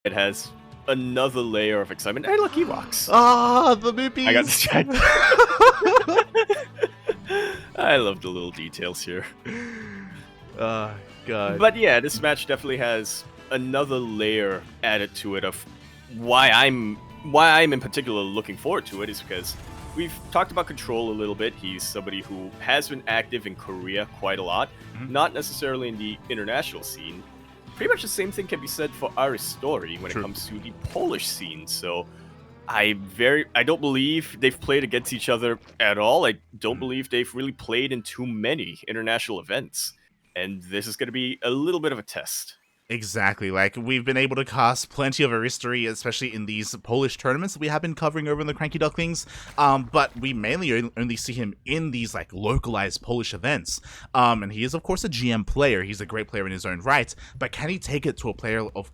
it has another layer of excitement. Hey, look, he walks. Ah, the Moopies! I got distracted. I love the little details here. Oh, God. But yeah, this match definitely has another layer added to it of why I'm in particular looking forward to it is because we've talked about Control a little bit. He's somebody who has been active in Korea quite a lot, not necessarily in the international scene. Pretty much the same thing can be said for Aristori when it comes to the Polish scene. So I don't believe they've played against each other at all. I don't believe they've really played in too many international events. And this is going to be a little bit of a test. Exactly. Like, we've been able to cast plenty of Aristori, especially in these Polish tournaments that we have been covering over in the Cranky Ducklings. But we mainly only see him in these, like, localized Polish events. And he is, of course, a GM player. He's a great player in his own right. But can he take it to a player of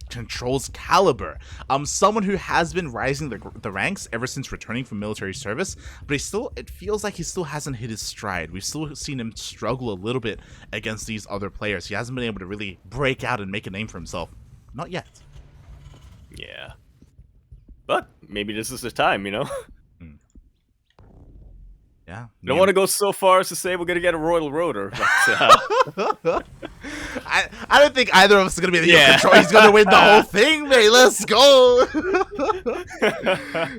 Control's caliber? Someone who has been rising the ranks ever since returning from military service, but it feels like he still hasn't hit his stride. We've still seen him struggle a little bit against these other players. He hasn't been able to really break out and make a name for himself. Not yet. Yeah. But maybe this is the time, you know? Yeah. I don't want to go so far as to say we're going to get a Royal Rotor, but... I don't think either of us is going to be the Control. He's going to win the whole thing, mate. Let's go.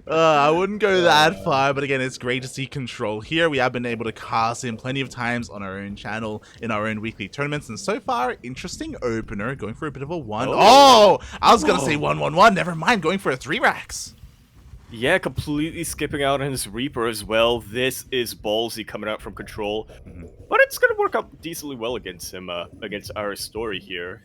I wouldn't go that far, but again, it's great to see Control here. We have been able to cast him plenty of times on our own channel in our own weekly tournaments, and so far, interesting opener, going for a bit of a 1. Oh, I was going to say 1-1-1. Never mind, going for a 3 racks. Yeah, completely skipping out on his Reaper as well. This is ballsy coming out from Control. But it's going to work out decently well against him, against Aristori here,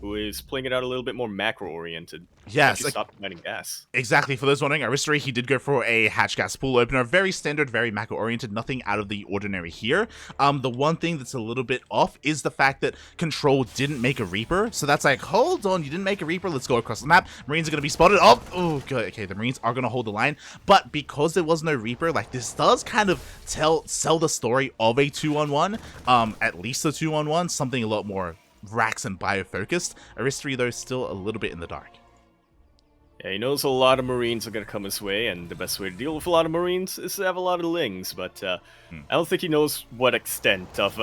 who is playing it out a little bit more macro-oriented. Yes. Stop demanding gas. Exactly. For those wondering, Aristori, he did go for a hatch gas pool opener. Very standard, very macro-oriented. Nothing out of the ordinary here. The one thing that's a little bit off is the fact that Control didn't make a Reaper. So that's like, hold on, you didn't make a Reaper. Let's go across the map. Marines are going to be spotted. Oh, good. Okay, the Marines are going to hold the line. But because there was no Reaper, like, this does kind of sell the story of a 2-on-1. At least a 2-on-1. Something a lot more racks and bio-focused. Aristori, though, still a little bit in the dark. Yeah, he knows a lot of Marines are going to come his way, and the best way to deal with a lot of Marines is to have a lot of Lings, but I don't think he knows what extent of,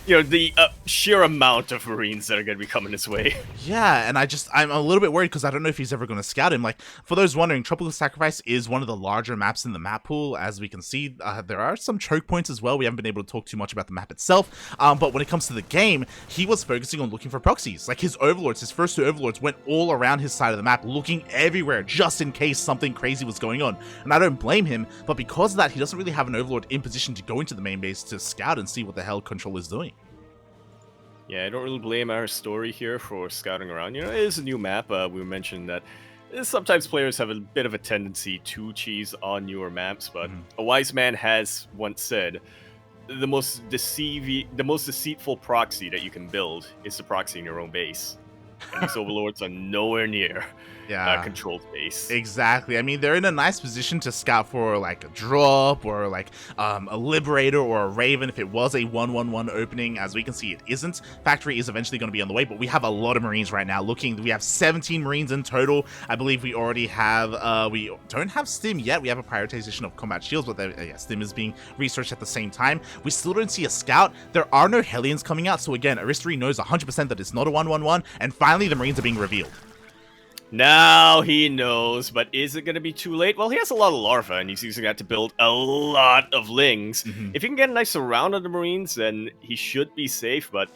the sheer amount of Marines that are going to be coming his way. Yeah, and I'm a little bit worried because I don't know if he's ever going to scout him. Like, for those wondering, Tropical Sacrifice is one of the larger maps in the map pool. As we can see, there are some choke points as well. We haven't been able to talk too much about the map itself, but when it comes to the game, he was focusing on looking for proxies. Like, his overlords, his first 2 overlords went all around his side of the map, looking everywhere just in case something crazy was going on. And I don't blame him, but because of that, he doesn't really have an overlord in position to go into the main base to scout and see what the hell Control is doing. Yeah, I don't really blame our story here for scouting around. You know, it is a new map. We mentioned that sometimes players have a bit of a tendency to cheese on newer maps, but a wise man has once said, the most deceitful proxy that you can build is the proxy in your own base. And these overlords are nowhere near Control's base. Exactly. I mean, they're in a nice position to scout for, like, a drop or, like, a Liberator or a Raven if it was a 1-1-1 opening. As we can see, it isn't. Factory is eventually going to be on the way, but we have a lot of Marines right now. We have 17 Marines in total. I believe we already have, we don't have Stim yet. We have a prioritization of combat shields, but Stim is being researched at the same time. We still don't see a scout. There are no Hellions coming out, so again, Aristori knows 100% that it's not a 1-1-1, and finally the Marines are being revealed. Now he knows, but is it going to be too late? Well, he has a lot of larvae, and he's using that to build a lot of Lings. If he can get a nice surround of the Marines, then he should be safe, but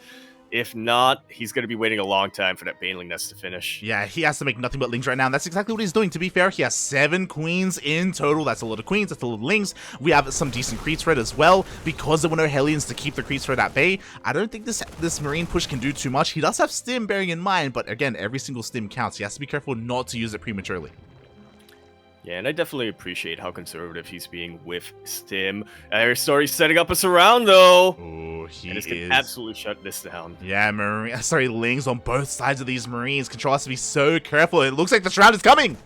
if not, he's going to be waiting a long time for that Baneling nest to finish. Yeah, he has to make nothing but Lings right now, and that's exactly what he's doing. To be fair, he has 7 Queens in total. That's a lot of Queens, that's a lot of Lings. We have some decent Creed threat as well, because there were no Hellions to keep the Creed threat at bay. I don't think this Marine push can do too much. He does have Stim, bearing in mind, but again, every single Stim counts. He has to be careful not to use it prematurely. Yeah, and I definitely appreciate how conservative he's being with Stim. Aristori's setting up a surround, though. Oh, he and this can is absolutely shut this down. Yeah, Lings on both sides of these Marines. Control has to be so careful. It looks like the surround is coming.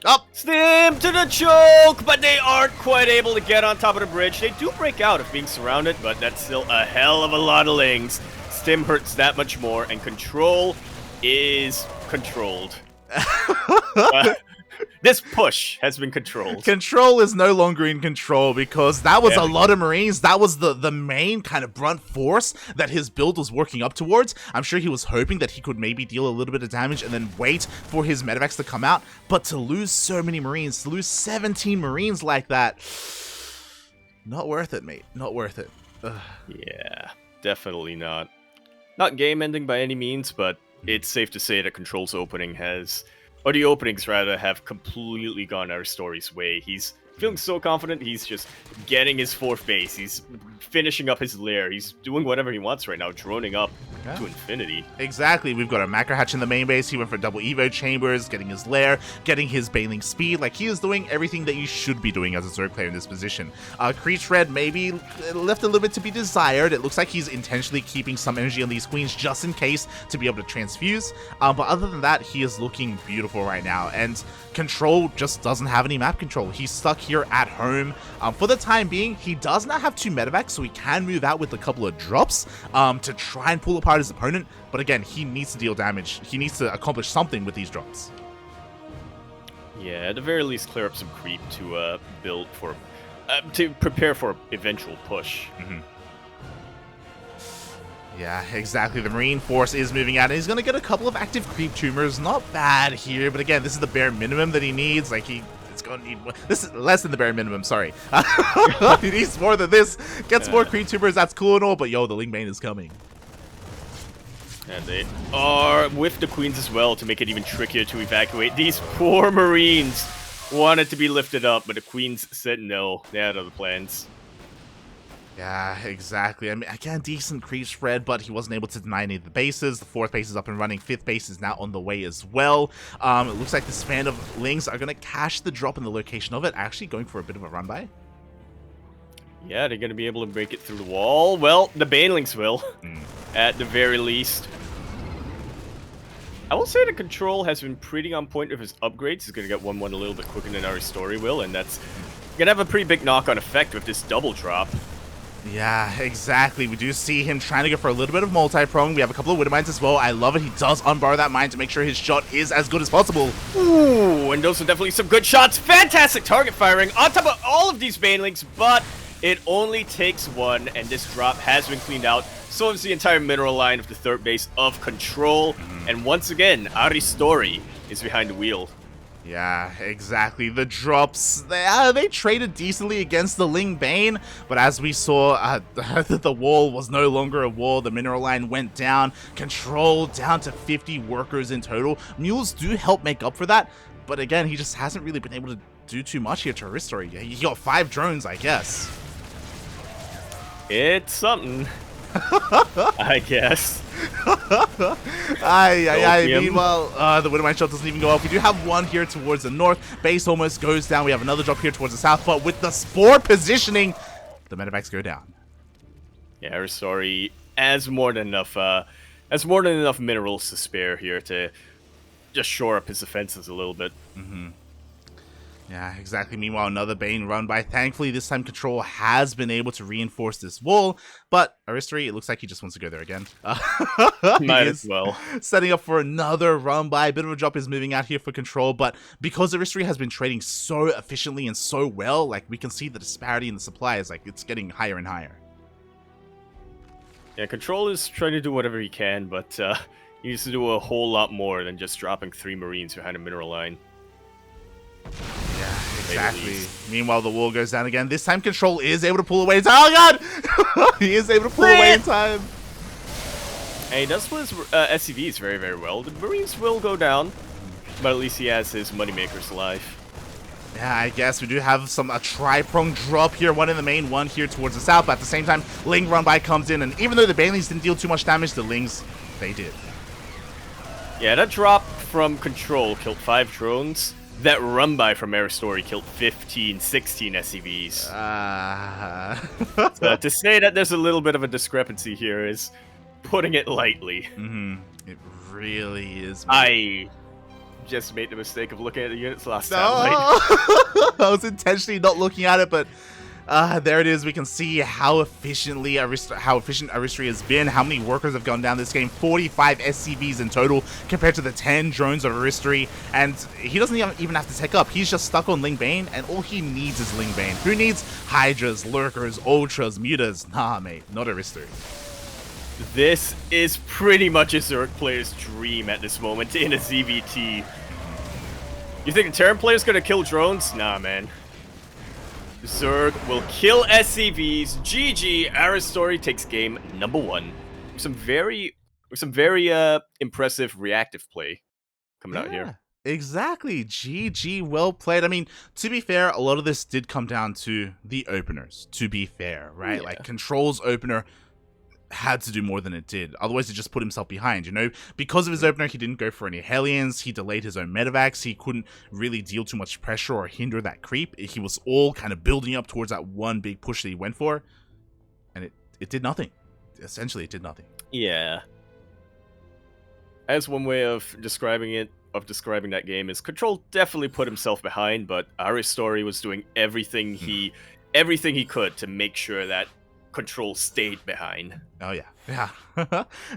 Up! Stim to the choke, but they aren't quite able to get on top of the bridge. They do break out of being surrounded, but that's still a hell of a lot of Lings. Stim hurts that much more, and Control is controlled. This push has been controlled. Control is no longer in control because that was a lot of Marines. That was the main kind of brunt force that his build was working up towards. I'm sure he was hoping that he could maybe deal a little bit of damage and then wait for his medevacs to come out. But to lose so many Marines, to lose 17 Marines like that, not worth it, mate. Not worth it. Ugh. Yeah, definitely not. Not game-ending by any means, but it's safe to say that Control's opening has... Or the openings, rather, have completely gone Aristori's way. He's feeling so confident, he's just getting his 4th base. He's finishing up his lair. He's doing whatever he wants right now, droning up to infinity. Exactly. We've got a macro hatch in the main base. He went for double evo chambers, getting his lair, getting his baneling speed. Like, he is doing everything that you should be doing as a Zerg player in this position. Creech Red maybe left a little bit to be desired. It looks like he's intentionally keeping some energy on these queens just in case to be able to transfuse. But other than that, he is looking beautiful right now. And Control just doesn't have any map control. He's stuck here at home. For the time being, he does not have 2 medevacs, so he can move out with a couple of drops to try and pull apart his opponent. But again, he needs to deal damage. He needs to accomplish something with these drops. Yeah, at the very least, clear up some creep to build for, to prepare for eventual push. Yeah, exactly. The Marine Force is moving out, and he's going to get a couple of active creep tumors. Not bad here, but again, this is the bare minimum that he needs. Like, it's going to need... This is less than the bare minimum, sorry. He needs more than this. Gets more creep tumors, that's cool and all, but yo, the Ling Bane is coming. And they are with the queens as well to make it even trickier to evacuate. These poor Marines wanted to be lifted up, but the queens said no. They had other plans. Yeah, exactly. I mean, again, decent creep spread, but he wasn't able to deny any of the bases. The 4th base is up and running. 5th base is now on the way as well. It looks like the span of Lings are going to cash the drop in the location of it, actually going for a bit of a run by. Yeah, they're going to be able to break it through the wall. Well, the Banelings will, at the very least. I will say the Control has been pretty on point with his upgrades. He's going to get 1-1 a little bit quicker than Aristori will, and that's going to have a pretty big knock-on effect with this double drop. Yeah, exactly. We do see him trying to go for a little bit of multi-prong. We have a couple of Widow Mines as well. I love it. He does unbar that mine to make sure his shot is as good as possible. Ooh, and those are definitely some good shots. Fantastic target firing on top of all of these Banelings, but it only takes 1, and this drop has been cleaned out. So is the entire mineral line of the 3rd base of Control. And once again, Aristori is behind the wheel. Yeah, exactly. The drops, they traded decently against the Ling Bane, but as we saw, the wall was no longer a wall. The mineral line went down. Control down to 50 workers in total. Mules do help make up for that, but again, he just hasn't really been able to do too much here to Aristori. He got 5 drones, I guess. It's something. I guess. Meanwhile, the Widowmine shot doesn't even go off. We do have 1 here towards the north. Base almost goes down. We have another drop here towards the south, but with the Spore positioning, the medevacs go down. Yeah, Aristori has more than enough minerals to spare here to just shore up his defenses a little bit. Yeah, exactly. Meanwhile, another Bane run by. Thankfully, this time Control has been able to reinforce this wall, but Aristori, it looks like he just wants to go there again. Might as well. Setting up for another run by. A bit of a drop is moving out here for Control, but because Aristori has been trading so efficiently and so well, like, we can see the disparity in the supply is, like, it's getting higher and higher. Yeah, Control is trying to do whatever he can, but he needs to do a whole lot more than just dropping 3 Marines behind a mineral line. Yeah, exactly. Meanwhile, the wall goes down again. This time, Control is able to pull away in time. Oh, God! He is able to pull away in time. And he does split his SCVs very, very well. The Marines will go down, but at least he has his moneymakers alive. Yeah, I guess we do have a tri-prong drop here. 1 in the main, 1 here towards the south. But at the same time, Ling run by comes in. And even though the Banelings didn't deal too much damage, the Lings, they did. Yeah, that drop from Control killed 5 drones. That run by from Aristori killed 15, 16 SCVs. So to say that there's a little bit of a discrepancy here is putting it lightly. It really is. I just made the mistake of looking at the units last time. I was intentionally not looking at it, but There it is. We can see how efficient Aristori has been, how many workers have gone down this game. 45 SCVs in total compared to the 10 drones of Aristori, and he doesn't even have to tech up. He's just stuck on Ling Bane, and all he needs is Ling Bane. Who needs Hydras, Lurkers, Ultras, Mutas? Nah, mate, not Aristori. This is pretty much a Zerg player's dream at this moment in a ZVT. You think the Terran player's gonna kill drones? Nah, man. Zerg will kill SCVs. GG. Aristori takes game number 1. Some very impressive reactive play coming out here. Exactly. GG. Well played. I mean, to be fair, a lot of this did come down to the openers, to be fair, right? Yeah. Like, Control's opener had to do more than it did. Otherwise, he just put himself behind, you know? Because of his opener, he didn't go for any Hellions. He delayed his own medevacs. He couldn't really deal too much pressure or hinder that creep. He was all kind of building up towards that one big push that he went for. And it did nothing. Essentially, it did nothing. Yeah. As one way of describing that game is Control definitely put himself behind, but Aristori was doing everything he could to make sure that Control stayed behind. Oh yeah.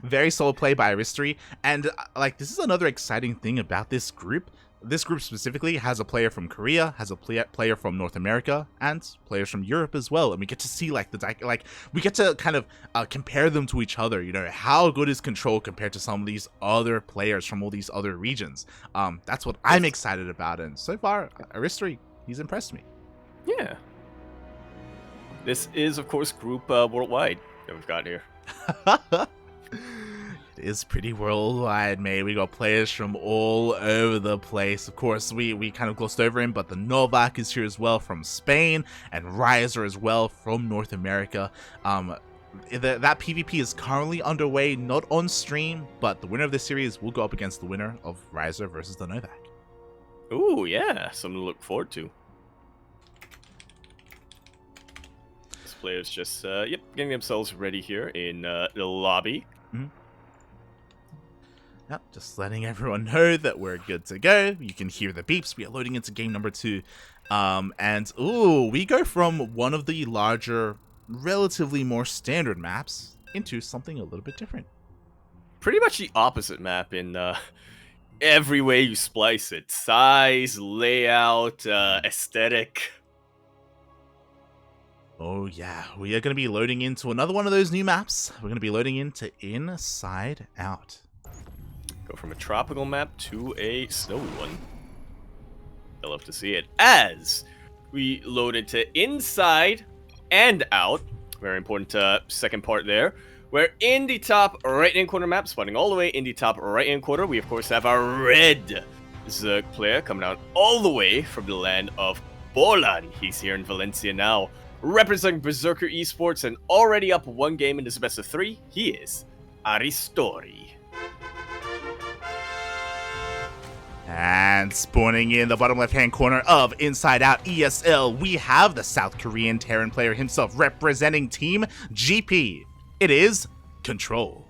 Very solid play by Aristori, and like, this is another exciting thing about this group. This group specifically has a player from Korea, has a player from North America, and players from Europe as well. And we get to see we get to kind of compare them to each other. You know, how good is Control compared to some of these other players from all these other regions? That's what I'm excited about, and so far, Aristori, he's impressed me. Yeah. This is, of course, Group Worldwide that we've got here. It is pretty worldwide, mate. We got players from all over the place. Of course, we kind of glossed over him, but the Novak is here as well from Spain, and Riser as well from North America. That PvP is currently underway, not on stream, but the winner of this series will go up against the winner of Riser versus the Novak. Ooh, yeah. Something to look forward to. Players just getting themselves ready here in the lobby. Mm-hmm. Yep, just letting everyone know that we're good to go. You can hear the beeps. We are loading into game number 2. And ooh, we go from one of the larger, relatively more standard maps into something a little bit different. Pretty much the opposite map in every way you splice it. Size, layout, aesthetic. Oh yeah, we are going to be loading into another one of those new maps. We're going to be loading into Inside Out. Go from a tropical map to a snowy one. I love to see it. As we load into Inside and Out, very important second part there, where in the top right-hand corner map, spawning all the way in the top right-hand corner, we of course have our red Zerg player coming out all the way from the land of Poland. He's here in Valencia now, representing Berserker Esports, and already up 1 game in this best of 3, he is Aristori. And spawning in the bottom left-hand corner of Inside Out ESL, we have the South Korean Terran player himself representing Team GP. It is Control.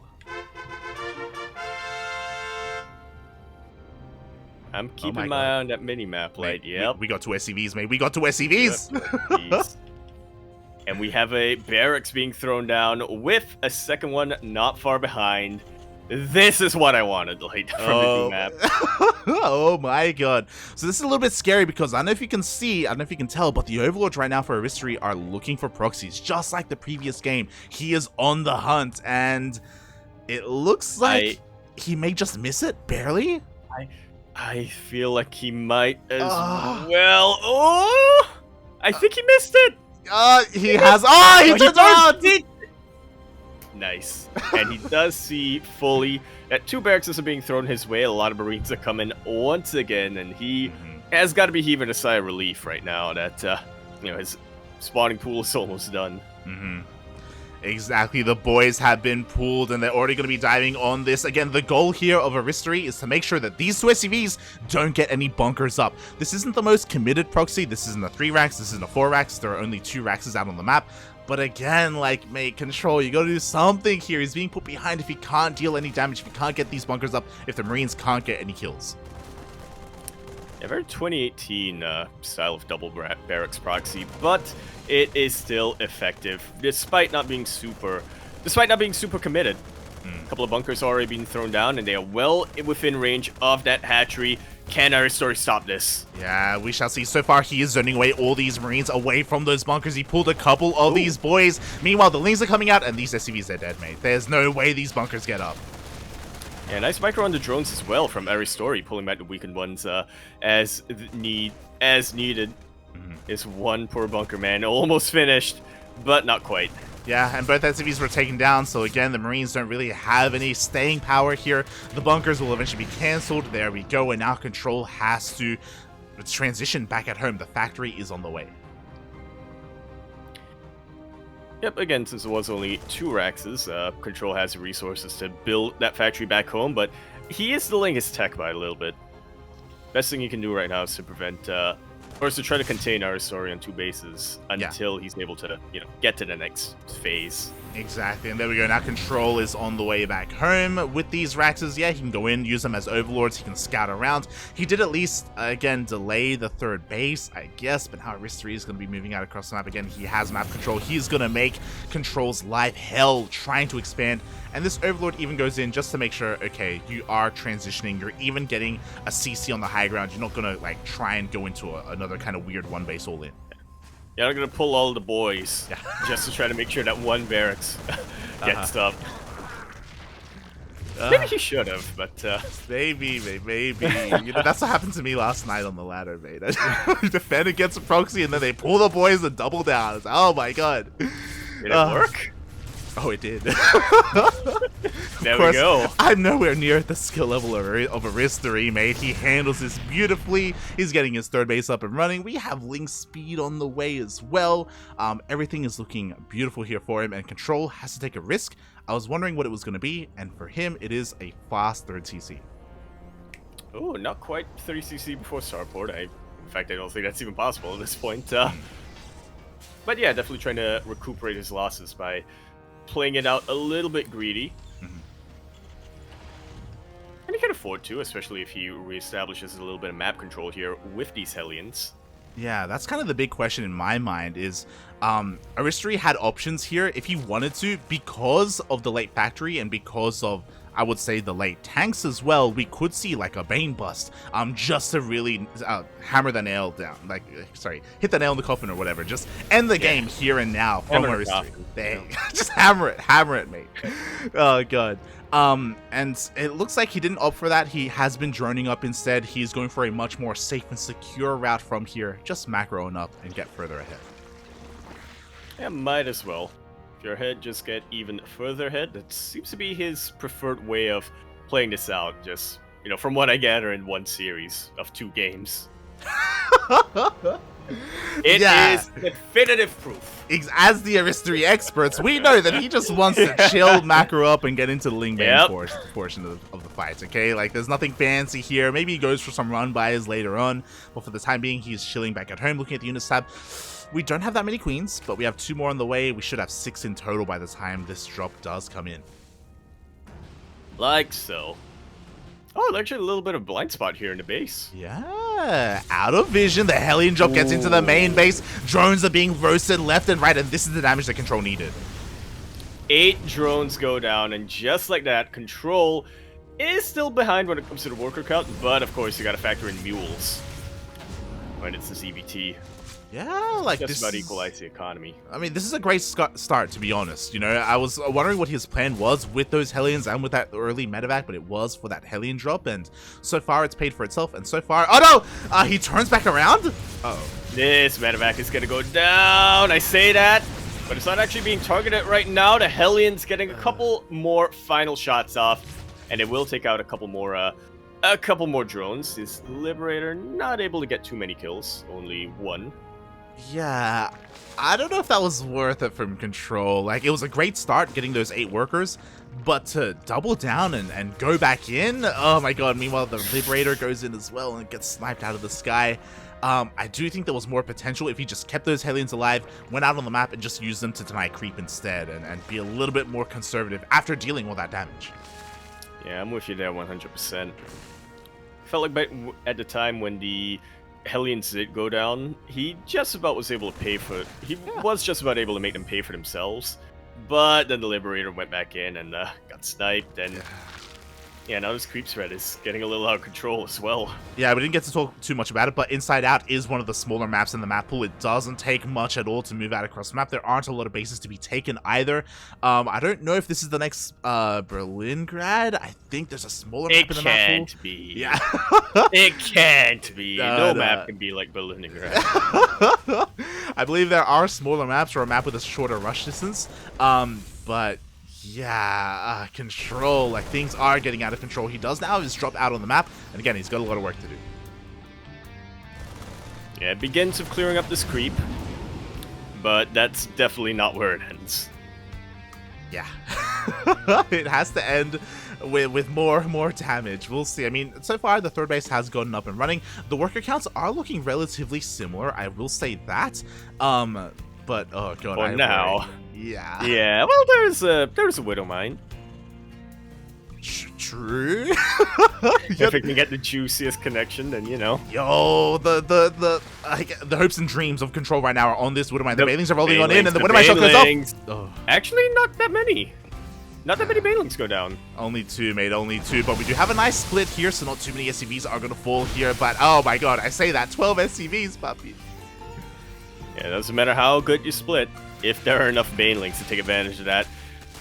I'm keeping my eye on that mini-map, like, yep. We got 2 SCVs, mate. We got 2 SCVs! And we have a barracks being thrown down with a second one not far behind. This is what I wanted, like, from the new map. Oh my god. So this is a little bit scary because I don't know if you can see, I don't know if you can tell, but the overlords right now for Aristori are looking for proxies, just like the previous game. He is on the hunt, and it looks like he may just miss it, barely. I feel like he might as well. Oh! I think he missed it! He has. He turned around! Nice. And he does see fully that 2 barracks are being thrown his way. A lot of Marines are coming once again, and he has got to be heaving a sigh of relief right now that his spawning pool is almost done. Exactly, the boys have been pulled, and they're already going to be diving on this. Again, the goal here of Aristori is to make sure that these 2 SCVs don't get any bunkers up. This isn't the most committed proxy. This isn't a 3 racks. This isn't a 4 racks. There are only 2 racks out on the map. But again, like, mate, Control, you gotta do something here. He's being put behind if he can't deal any damage, if he can't get these bunkers up, if the Marines can't get any kills. A very 2018 style of double barracks proxy, but it is still effective despite not being super committed. A couple of bunkers already being thrown down, and they are well within range of that hatchery. Can Aristori stop this? Yeah, we shall see. So far, he is zoning away all these Marines away from those bunkers. He pulled a couple of these boys. Meanwhile, the Lings are coming out, and these SCVs are dead, mate. There's no way these bunkers get up. Yeah, nice micro on the drones as well from Aristori, pulling back the weakened ones as needed. Is one poor bunker man almost finished, but not quite. Yeah, and both SCVs were taken down, so again, the Marines don't really have any staying power here. The bunkers will eventually be cancelled. There we go, and now Control has to transition back at home. The factory is on the way. Yep, again, since it was only 2 Raxes, Control has the resources to build that factory back home, but he is delaying his tech by a little bit. Best thing he can do right now is to prevent, or is to try to contain Aristori on 2 bases until he's able to, get to the next phase. Exactly, and there we go. Now Control is on the way back home with these Raxes. Yeah, he can go in, use them as overlords. He can scout around. He did at least, again, delay the 3rd base, I guess, but now Aristori is going to be moving out across the map again. He has map control. He's going to make Control's life hell trying to expand, and this overlord even goes in just to make sure, okay, you are transitioning. You're even getting a CC on the high ground. You're not going to, like, try and go into another kind of weird 1 base all in. Yeah, I'm gonna pull all the boys just to try to make sure that 1 barracks gets up. Maybe he should have, but maybe. That's what happened to me last night on the ladder, mate. Defend against a proxy, and then they pull the boys and double down. It's, oh my god! Did it work? Oh, it did. There we go. I'm nowhere near the skill level of Aristori, mate. He handles this beautifully. He's getting his 3rd base up and running. We have Link speed on the way as well. Everything is looking beautiful here for him, and Control has to take a risk. I was wondering what it was going to be, and for him, it is a fast 3rd CC. Oh, not quite 30 CC before starport. In fact, I don't think that's even possible at this point. But yeah, definitely trying to recuperate his losses by playing it out a little bit greedy. And he can afford to, especially if he reestablishes a little bit of map control here with these Hellions. Yeah, that's kind of the big question in my mind is, Aristori had options here if he wanted to, because of the late factory and because of, I would say, the late tanks as well. We could see like a Bane bust, just to really hammer the nail down, hit the nail in the coffin or whatever. Just end the game here and now from Aristori. Just hammer it, mate. Oh god. And it looks like he didn't opt for that. He has been droning up instead. He's going for a much more safe and secure route from here. Just macroing up and get further ahead. Yeah, might as well. If you're ahead, just get even further ahead. That seems to be his preferred way of playing this out. Just, from what I gather in 1 series of 2 games. It is definitive proof. As the Aristori experts, we know that he just wants to chill, macro up, and get into the Ling Bane portion of the fight, okay? Like, there's nothing fancy here. Maybe he goes for some run-bys later on, but for the time being, he's chilling back at home, looking at the units tab. We don't have that many queens, but we have 2 more on the way. We should have 6 in total by the time this drop does come in. Like so. Oh, actually a little bit of blind spot here in the base. Yeah, out of vision. The Hellion drop gets into the main base. Drones are being roasted left and right, and this is the damage that Control needed. 8 drones go down, and just like that, Control is still behind when it comes to the worker count, but of course you gotta factor in mules when it's the CVT. Yeah, like just about equalize the economy. I mean, this is a great start, to be honest. I was wondering what his plan was with those Hellions and with that early medevac, but it was for that Hellion drop, and so far it's paid for itself. And so far, oh no, he turns back around. This medevac is gonna go down. I say that, but it's not actually being targeted right now. The Hellion's getting a couple more final shots off, and it will take out a couple more drones. His Liberator not able to get too many kills, only 1. Yeah, I don't know if that was worth it from Control. Like, it was a great start getting those 8 workers, but to double down and go back in, oh my god. Meanwhile, the Liberator goes in as well and gets sniped out of the sky. I do think there was more potential if he just kept those Hellions alive, went out on the map, and just used them to deny creep instead, and be a little bit more conservative after dealing all that damage. Yeah, I'm with you there 100%. Felt like at the time when the Hellions did go down, he just about was able to pay for it. He was just about able to make them pay for themselves. But then the Liberator went back in and got sniped, and yeah, now this creep spread is getting a little out of control as well. Yeah, we didn't get to talk too much about it, but Inside Out is one of the smaller maps in the map pool. It doesn't take much at all to move out across the map. There aren't a lot of bases to be taken either. I don't know if this is the next Berlingrad. I think there's a smaller map in the map pool. It can't be. Yeah. It can't be. No map can be like Berlingrad. I believe there are smaller maps or a map with a shorter rush distance. But yeah, Control, like, things are getting out of control. He does now have his drop out on the map, and again, he's got a lot of work to do. Yeah, it begins with clearing up this creep, but that's definitely not where it ends. Yeah. It has to end with more damage. We'll see. I mean, so far, the third base has gotten up and running. The worker counts are looking relatively similar, I will say that. But, oh god, For now. Yeah. Yeah, well, there's a Widow Mine. True. If it can get the juiciest connection, then, you know. Yo, the hopes and dreams of Control right now are on this Widow Mine. The Banelings are rolling on in, and the Widow Mine shot goes off. Oh. Actually, not that many. Not that many Banelings go down. Only two, mate, only two. But we do have a nice split here, so not too many SCVs are going to fall here. But, oh my god, I say that. 12 SCVs, puppy. Yeah, it doesn't matter how good you split, if there are enough Banelings to take advantage of that.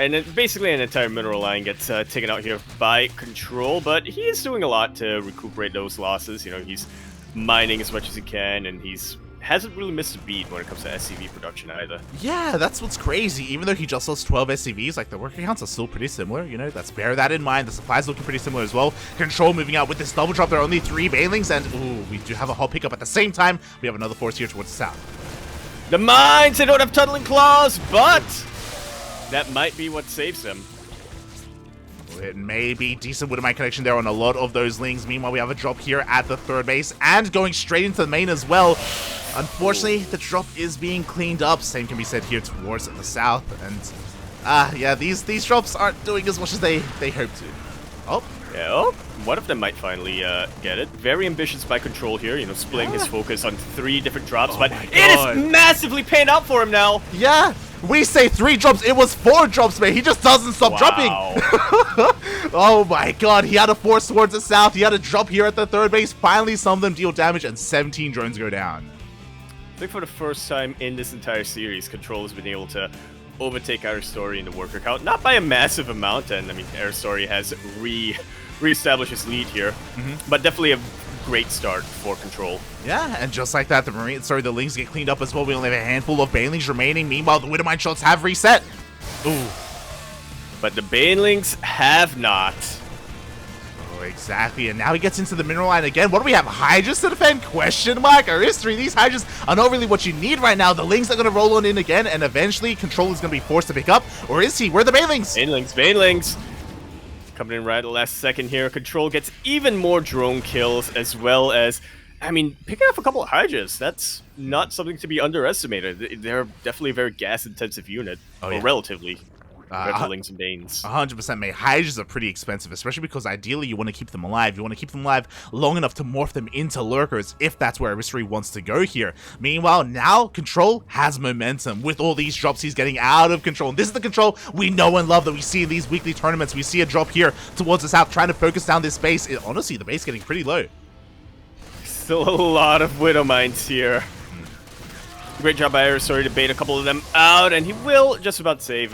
And then basically an entire mineral line gets taken out here by Control, but he is doing a lot to recuperate those losses. You know, he's mining as much as he can, and hasn't really missed a beat when it comes to SCV production either. Yeah, that's what's crazy. Even though he just lost 12 SCVs, like, the worker counts are still pretty similar, you know, let's bear that in mind. The supplies looking pretty similar as well. Control moving out with this double drop. There are only 3 Banelings, and ooh, we do have a hot pickup at the same time. We have another force here towards the south. The mines, they don't have tunneling claws, but that might be what saves them. It may be decent Widow Mine connection there on a lot of those lings. Meanwhile, we have a drop here at the third base and going straight into the main as well. Unfortunately, the drop is being cleaned up. Same can be said here towards the south. And yeah, these drops aren't doing as much as they hope to. Oh. Yeah, oh, one of them might finally get it. Very ambitious by Control here, you know, splitting his focus on 3 different drops, but it is massively paying out for him now. Yeah, we say 3 drops, it was 4 drops, man. He just doesn't stop dropping. Oh my god, he had a force towards the south, he had a drop here at the third base. Finally, some of them deal damage, and 17 drones go down. I think for the first time in this entire series, Control has been able to overtake Aristori in the worker count. Not by a massive amount, and I mean, Aristori has reestablish his lead here, but definitely a great start for Control. Yeah, and just like that, the Lings get cleaned up as well. We only have a handful of Banelings remaining. Meanwhile, the Widow Mine shots have reset. Ooh. But the Banelings have not. Oh, exactly. And now he gets into the mineral line again. What do we have? Hydras to defend? Question mark. Aristori, these Hydras are not really what you need right now. The Lings are going to roll on in again, and eventually Control is going to be forced to pick up. Or is he? Where are the Banelings? Banelings. Coming in right at the last second here. Control gets even more drone kills, as well as, I mean, picking up a couple of Hydras. That's not something to be underestimated. They're definitely a very gas-intensive unit, or relatively. Lings and Banes. 100%, mate. Hydras are pretty expensive, especially because ideally you want to keep them alive. You want to keep them alive long enough to morph them into lurkers, if that's where Aristori wants to go here. Meanwhile, now Control has momentum. With all these drops, he's getting out of control. And this is the Control we know and love that we see in these weekly tournaments. We see a drop here towards the south, trying to focus down this base. Honestly, the base getting pretty low. Still a lot of Widow Mines here. Great job by Aristori to bait a couple of them out, and he will just about save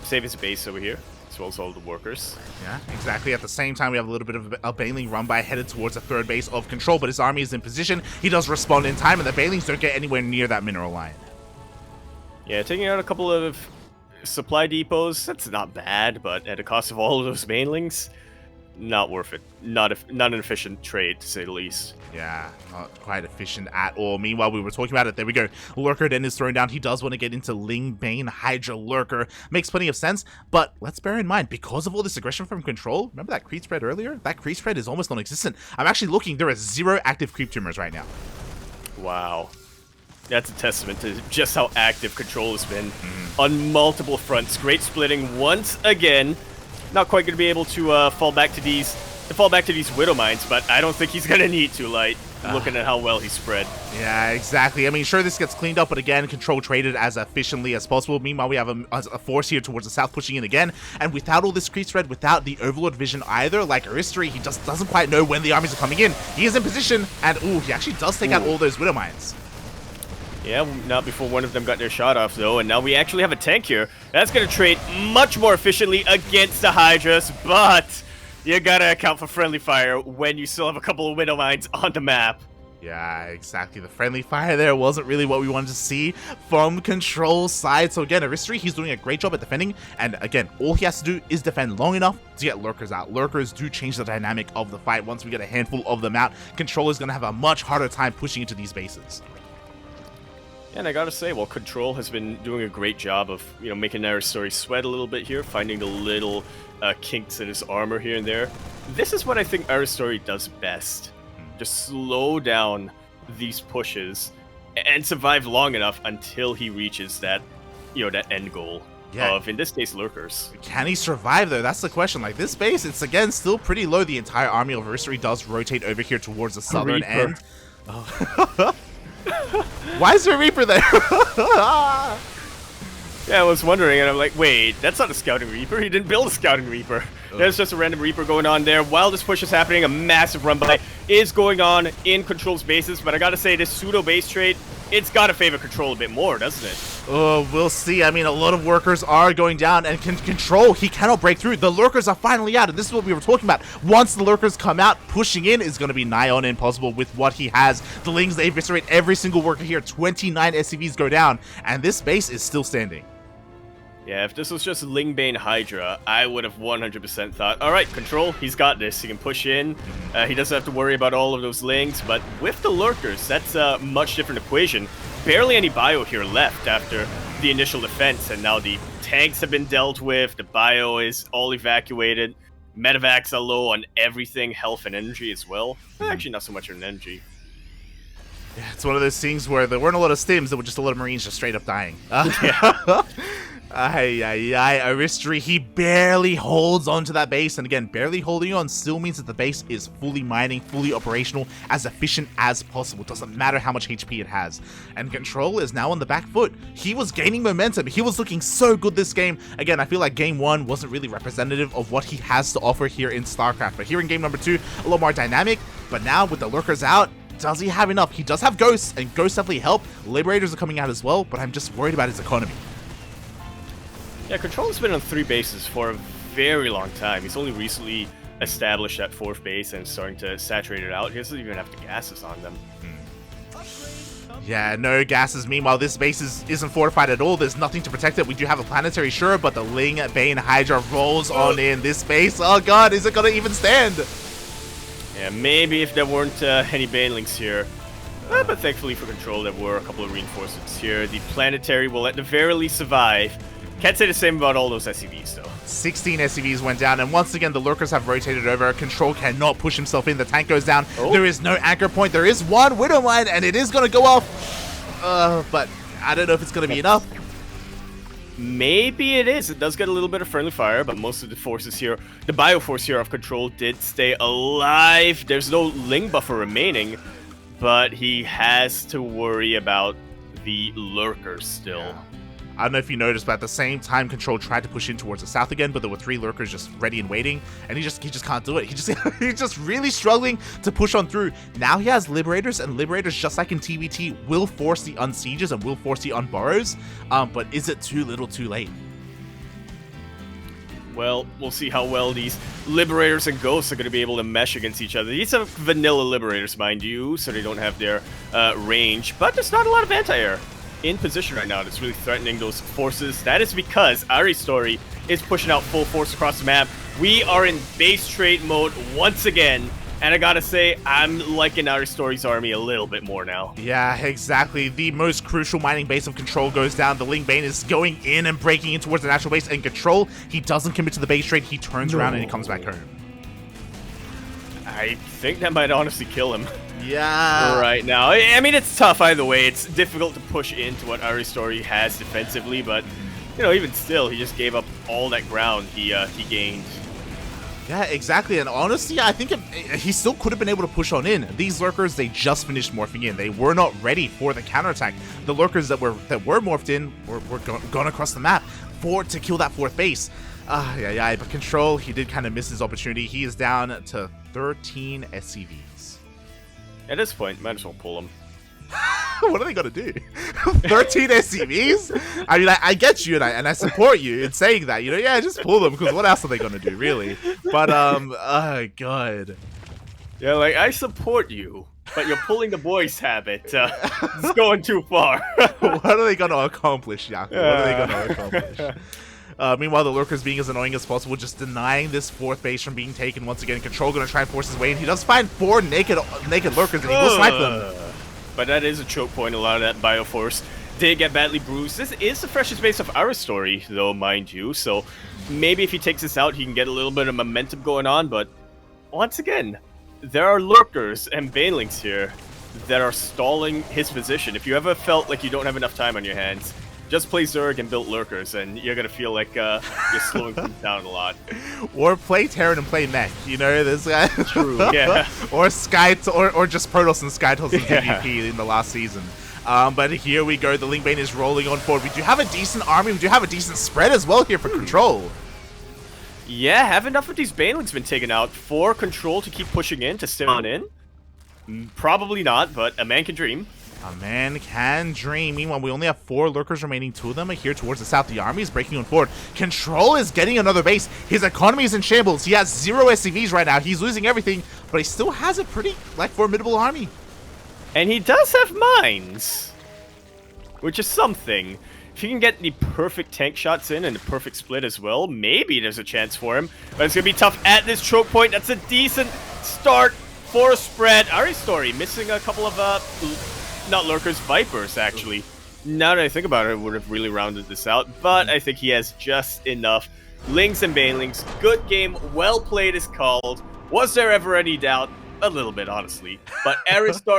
his base over here, as well as all the workers. Yeah, exactly. At the same time, we have a little bit of a Baneling run by headed towards the third base of Control, but his army is in position. He does respond in time, and the Banelings don't get anywhere near that mineral line. Yeah, taking out a couple of supply depots, that's not bad, but at the cost of all of those Banelings, not worth it. Not an efficient trade, to say the least. Yeah, not quite efficient at all. Meanwhile, we were talking about it. There we go. Lurker then is thrown down. He does want to get into Ling Bane Hydra Lurker. Makes plenty of sense, but let's bear in mind, because of all this aggression from Control, remember that creep spread earlier? That creep spread is almost non-existent. I'm actually looking. There are 0 active creep tumors right now. Wow. That's a testament to just how active Control has been on multiple fronts. Great splitting once again. Not quite going to be able to fall back to these to fall back to these Widow Mines, but I don't think he's going to need to, Light, looking at how well he's spread. Yeah, exactly. I mean, sure, this gets cleaned up, but again, Control traded as efficiently as possible. Meanwhile, we have a force here towards the south pushing in again, and without all this creep spread, without the Overlord vision either, like Aristori, he just doesn't quite know when the armies are coming in. He is in position, and ooh, he actually does take out all those Widow Mines. Yeah, not before one of them got their shot off, though, and now we actually have a tank here. That's going to trade much more efficiently against the Hydras, but you gotta account for friendly fire when you still have a couple of Widow Mines on the map. Yeah, exactly. The friendly fire there wasn't really what we wanted to see from Control's side. So again, Aristori, he's doing a great job at defending, and again, all he has to do is defend long enough to get Lurkers out. Lurkers do change the dynamic of the fight. Once we get a handful of them out, Control is going to have a much harder time pushing into these bases. And I gotta say, well, Control has been doing a great job of, making Aristori sweat a little bit here, finding the little kinks in his armor here and there. This is what I think Aristori does best. Just slow down these pushes and survive long enough until he reaches that, that end goal of, in this case, Lurkers. Can he survive, though? That's the question. Like, this base, it's, again, still pretty low. The entire army of Aristori does rotate over here towards the southern end. Oh. Why is there a Reaper there? Yeah, I was wondering, and I'm like, wait, that's not a Scouting Reaper. He didn't build a Scouting Reaper. There's just a random Reaper going on there. While this push is happening, a massive run-by is going on in Control's bases, but I gotta say, this pseudo-base trade, it's gotta favor Control a bit more, doesn't it? Oh, we'll see. I mean, a lot of workers are going down, and Control, he cannot break through. The Lurkers are finally out, and this is what we were talking about. Once the Lurkers come out, pushing in is going to be nigh on impossible with what he has. The Lings, they eviscerate every single worker here. 29 SCVs go down, and this base is still standing. Yeah, if this was just Lingbane Hydra, I would have 100% thought, all right, Control, he's got this. He can push in. He doesn't have to worry about all of those Lings. But with the Lurkers, that's a much different equation. Barely any bio here left after the initial defense, and now the tanks have been dealt with. The bio is all evacuated. Medevacs are low on everything, health and energy as well. Actually, not so much on energy. Yeah, it's one of those things where there weren't a lot of stims, there were just a lot of Marines just straight up dying. Aristori, he barely holds onto that base, and again, barely holding on still means that the base is fully mining, fully operational, as efficient as possible. Doesn't matter how much HP it has. And Control is now on the back foot. He was gaining momentum. He was looking so good this game. Again, I feel like game one wasn't really representative of what he has to offer here in StarCraft, but here in game number 2, a lot more dynamic. But now with the Lurkers out, does he have enough? He does have Ghosts, and Ghosts definitely help. Liberators are coming out as well, but I'm just worried about his economy. Yeah, Control's been on 3 bases for a very long time. He's only recently established that 4th base and starting to saturate it out. He doesn't even have the gases on them. Yeah, no gases. Meanwhile, this base isn't fortified at all. There's nothing to protect it. We do have a planetary, sure, but the Lingbane Hydra rolls on in this base. Oh god, is it gonna even stand? Yeah, maybe if there weren't any Banelings here. But thankfully for Control, there were a couple of reinforcements here. The planetary will at the very least survive. Can't say the same about all those SCVs, though. 16 SCVs went down, and once again, the Lurkers have rotated over. Control cannot push himself in. The tank goes down. There is no anchor point. There is one Widow Mine, and it is going to go off. But I don't know if it's going to be enough. Maybe it is. It does get a little bit of friendly fire, but most of the forces here, the Bioforce here of Control did stay alive. There's no Ling buffer remaining, but he has to worry about the Lurkers still. Yeah. I don't know if you noticed, but at the same time, Control tried to push in towards the south again, but there were 3 Lurkers just ready and waiting, and he just can't do it. He's just really struggling to push on through. Now he has Liberators, and Liberators, just like in TVT, will force the unsieges and will force the unburrows. But is it too little, too late? Well, we'll see how well these Liberators and Ghosts are going to be able to mesh against each other. These are vanilla Liberators, mind you, so they don't have their range, but there's not a lot of anti-air in position right now that's really threatening those forces. That is because Aristori is pushing out full force across the map. We are in base trade mode once again, and I gotta say, I'm liking Aristori's army a little bit more now. Yeah, exactly. The most crucial mining base of Control goes down. The Lingbane is going in and breaking in towards the natural base, and Control, he doesn't commit to the base trade. He turns around and he comes back home. I think that might honestly kill him. Yeah. Right now. I mean, it's tough either way. It's difficult to push into what Aristori has defensively, but, even still, he just gave up all that ground he gained. Yeah, exactly. And honestly, I think he still could have been able to push on in. These lurkers, they just finished morphing in. They were not ready for the counterattack. The lurkers that were morphed in were gone across the map to kill that fourth base. Yeah. But Control, he did kind of miss his opportunity. He is down to 13 SCVs. At this point, might as well pull him. What are they gonna do? 13 SCVs? I mean, I get you, and I support you in saying that. You know, yeah, just pull them, because what else are they gonna do, really? But oh god. Yeah, like, I support you, but you're pulling the boys' habit. It's going too far. What are they gonna accomplish, Yaku? What are they gonna accomplish? Meanwhile, the lurkers being as annoying as possible, just denying this fourth base from being taken once again. Control gonna try and force his way in. He does find 4 naked lurkers, and he will snipe them. But that is a choke point. A lot of that Bioforce did get badly bruised. This is the freshest base of Aristori, though, mind you. So maybe if he takes this out, he can get a little bit of momentum going on. But once again, there are lurkers and banelings here that are stalling his position. If you ever felt like you don't have enough time on your hands, just play Zerg and build lurkers, and you're gonna feel like you're slowing things down a lot. Or play Terran and play Mech, you know, this guy. True, yeah. Or or just Protoss and Skytoss and PvP in the last season. But here we go, the Lingbane is rolling on forward. We do have a decent army, we do have a decent spread as well here for Control. Yeah, have enough of these banelings been taken out for Control to keep pushing in, to stay on in? Probably not, but a man can dream. A man can dream. Meanwhile, we only have 4 lurkers remaining. 2 of them are here towards the south. The army is breaking on forward. Control is getting another base. His economy is in shambles. He has 0 SCVs right now. He's losing everything, but he still has a pretty, formidable army. And he does have mines, which is something. If he can get the perfect tank shots in and the perfect split as well, maybe there's a chance for him. But it's going to be tough at this choke point. That's a decent start for a spread. Aristori missing a couple of, not lurkers, vipers, actually. Now that I think about it, I would have really rounded this out, but I think he has just enough. Lings and banelings, good game, well played is called. Was there ever any doubt? A little bit, honestly. But Aristori